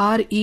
RE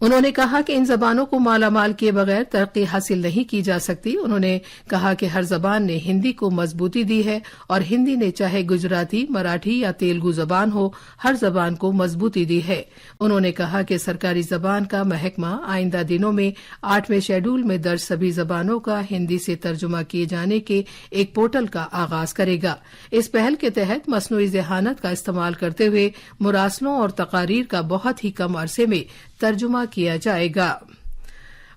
انہوں نے کہا کہ ان زبانوں کو مالا مال کیے بغیر ترقی حاصل نہیں کی جا سکتی. انہوں نے کہا کہ ہر زبان نے ہندی کو مضبوطی دی ہے اور ہندی نے چاہے گجراتی، مراٹھی یا تیلگو زبان ہو، ہر زبان کو مضبوطی دی ہے. انہوں نے کہا کہ سرکاری زبان کا محکمہ آئندہ دنوں میں 8ویں شیڈول میں درج سبھی زبانوں کا ہندی سے ترجمہ کیے جانے کے ایک پورٹل کا آغاز کرے گا. اس پہل کے تحت مصنوعی ذہانت کا استعمال کرتے ہوئے مراسلوں اور تقاریر کا بہت ہی کم عرصے میں ترجمہ کیا جائے گا.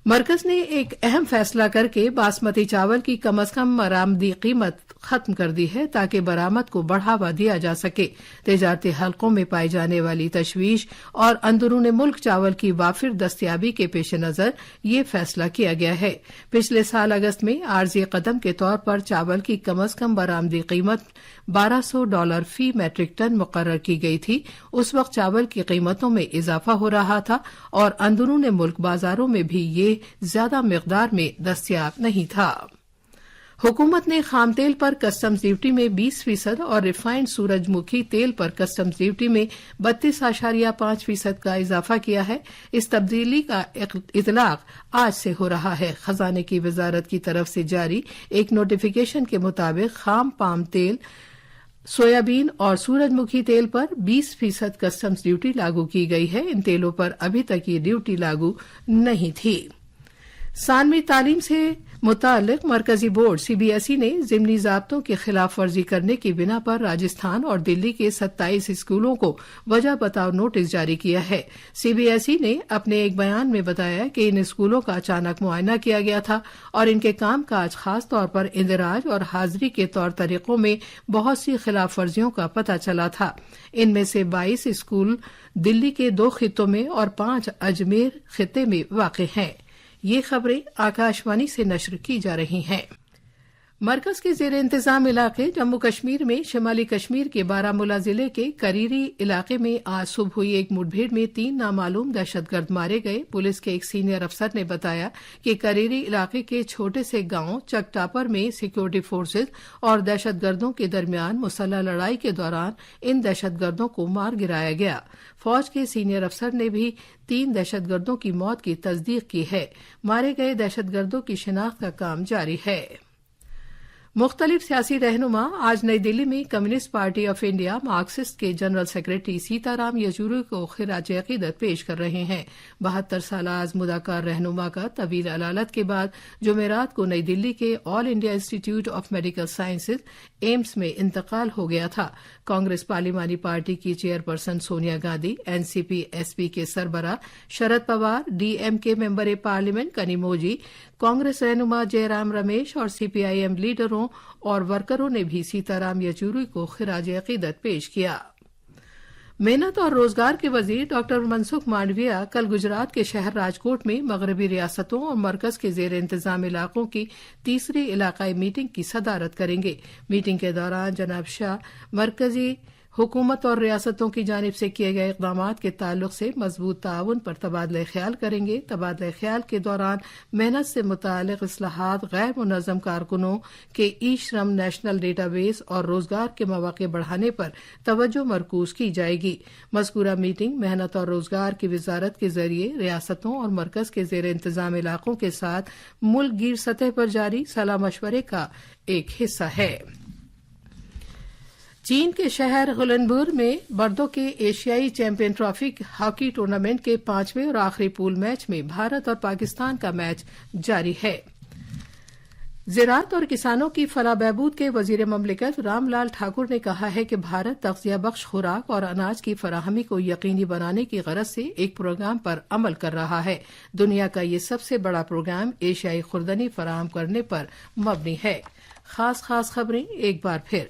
مرکز نے ایک اہم فیصلہ کر کے باسمتی چاول کی کم از کم برآمدی قیمت ختم کر دی ہے تاکہ برآمد کو بڑھاوا دیا جا سکے. تجارتی حلقوں میں پائی جانے والی تشویش اور اندرون ملک چاول کی وافر دستیابی کے پیش نظر یہ فیصلہ کیا گیا ہے. پچھلے سال اگست میں عارضی قدم کے طور پر چاول کی کم از کم برآمدی قیمت $1200 فی میٹرک ٹن مقرر کی گئی تھی. اس وقت چاول کی قیمتوں میں اضافہ ہو رہا تھا اور اندرون ملک بازاروں میں بھی یہ زیادہ مقدار میں دستیاب نہیں تھا. حکومت نے خام تیل پر کسٹمز ڈیوٹی میں 20% اور ریفائنڈ سورج مکھی تیل پر کسٹمز ڈیوٹی میں 32.5% کا اضافہ کیا ہے. اس تبدیلی کا اطلاق آج سے ہو رہا ہے. خزانے کی وزارت کی طرف سے جاری ایک نوٹیفیکیشن کے مطابق خام پام تیل، سویابین اور سورج مکھی تیل پر 20% کسٹمز ڈیوٹی لاگو کی گئی ہے. ان تیلوں پر ابھی تک یہ ڈیوٹی لاگو نہیں تھی. ثانوی تعلیم سے متعلق مرکزی بورڈ CBSE نے ضمنی ضابطوں کی خلاف ورزی کرنے کی بنا پر راجستھان اور دلی کے 27 اسکولوں کو وجہ بتاؤ نوٹس جاری کیا ہے. CBSE نے اپنے ایک بیان میں بتایا کہ ان اسکولوں کا اچانک معائنہ کیا گیا تھا اور ان کے کام کاج خاص طور پر اندراج اور حاضری کے طور طریقوں میں بہت سی خلاف ورزیوں کا پتہ چلا تھا. ان میں سے 22 اسکول دلی کے 2 خطوں میں اور 5 اجمیر خطے میں واقع ہیں. یہ خبریں آکاشوانی سے نشر کی جا رہی ہیں. مرکز کے زیر انتظام علاقے جموں کشمیر میں شمالی کشمیر کے بارامولہ ضلع کے کریری علاقے میں آج صبح ہوئی ایک مڈ بھیڑ میں 3 نامعلوم دہشت گرد مارے گئے. پولیس کے ایک سینئر افسر نے بتایا کہ کریری علاقے کے چھوٹے سے گاؤں چک ٹاپر میں سیکورٹی فورسز اور دہشت گردوں کے درمیان مسلح لڑائی کے دوران ان دہشت گردوں کو مار گرایا گیا. فوج کے سینئر افسر نے بھی 3 دہشت گردوں کی موت کی تصدیق کی ہے. مارے گئے دہشت گردوں کی شناخت کا کام جاری ہے. مختلف سیاسی رہنما آج نئی دلی میں communist party of India Marxist کے جنرل سیکریٹری سیتا رام یچوری کو خراج عقیدت پیش کر رہے ہیں. 72 سالہ ازمودہ رہنما کا طویل علالت کے بعد جمعرات کو نئی دلی کے آل انڈیا انسٹی ٹیوٹ آف میڈیکل سائنسز ایمس میں انتقال ہو گیا تھا. کانگریس پارلیمانی پارٹی کی chairperson Sonia Gandhi, NCP SP کے سربراہ Sharad Pawar, DMK member parliament Kanimozhi, Congress رہنما جے رام رمیش اور CPIM لیڈروں اور ورکروں نے بھی سیتا رام یچوری کو خراج عقیدت پیش کیا. محنت اور روزگار کے وزیر ڈاکٹر منسکھ مانڈویہ کل گجرات کے شہر راجکوٹ میں مغربی ریاستوں اور مرکز کے زیر انتظام علاقوں کی تیسری علاقائی میٹنگ کی صدارت کریں گے. میٹنگ کے دوران جناب شاہ مرکزی حکومت اور ریاستوں کی جانب سے کیے گئے اقدامات کے تعلق سے مضبوط تعاون پر تبادلہ خیال کریں گے. تبادلہ خیال کے دوران محنت سے متعلق اصلاحات، غیر منظم کارکنوں کے ای شرم نیشنل ڈیٹا بیس اور روزگار کے مواقع بڑھانے پر توجہ مرکوز کی جائے گی. مذکورہ میٹنگ محنت اور روزگار کی وزارت کے ذریعے ریاستوں اور مرکز کے زیر انتظام علاقوں کے ساتھ ملک گیر سطح پر جاری صلاح مشورے کا ایک حصہ ہے. چین کے شہر غلنبور میں مردوں کے ایشیائی چیمپئن ٹرافی ہاکی ٹورنامنٹ کے 5ویں اور آخری پول میچ میں بھارت اور پاکستان کا میچ جاری ہے. زراعت اور کسانوں کی فلاح بہبود کے وزیر مملکت رام لال ٹھاکر نے کہا ہے کہ بھارت تغذیہ بخش خوراک اور اناج کی فراہمی کو یقینی بنانے کی غرض سے ایک پروگرام پر عمل کر رہا ہے. دنیا کا یہ سب سے بڑا پروگرام ایشیائی خوردنی فراہم کرنے پر مبنی ہے. خاص خبریں ایک بار پھر.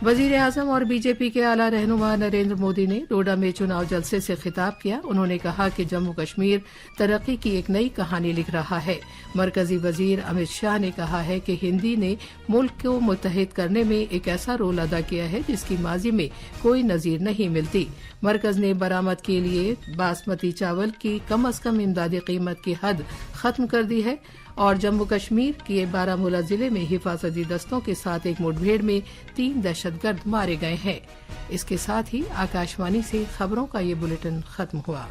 وزیر اعظم اور BJP کے اعلی رہنما نریندر مودی نے ڈوڈا میں چناؤ جلسے سے خطاب کیا. انہوں نے کہا کہ جموں کشمیر ترقی کی ایک نئی کہانی لکھ رہا ہے. مرکزی وزیر امت شاہ نے کہا ہے کہ ہندی نے ملک کو متحد کرنے میں ایک ایسا رول ادا کیا ہے جس کی ماضی میں کوئی نظیر نہیں ملتی. مرکز نے برآمد کے لیے باسمتی چاول کی کم از کم امدادی قیمت کی حد ختم کر دی ہے اور جموں کشمیر کے بارامولہ ضلع میں حفاظتی دستوں کے ساتھ ایک مڈ بھیڑ میں 3 دہشت گرد مارے گئے ہیں. اس کے ساتھ ہی آکاشوانی سے خبروں کا یہ بلیٹن ختم ہوا.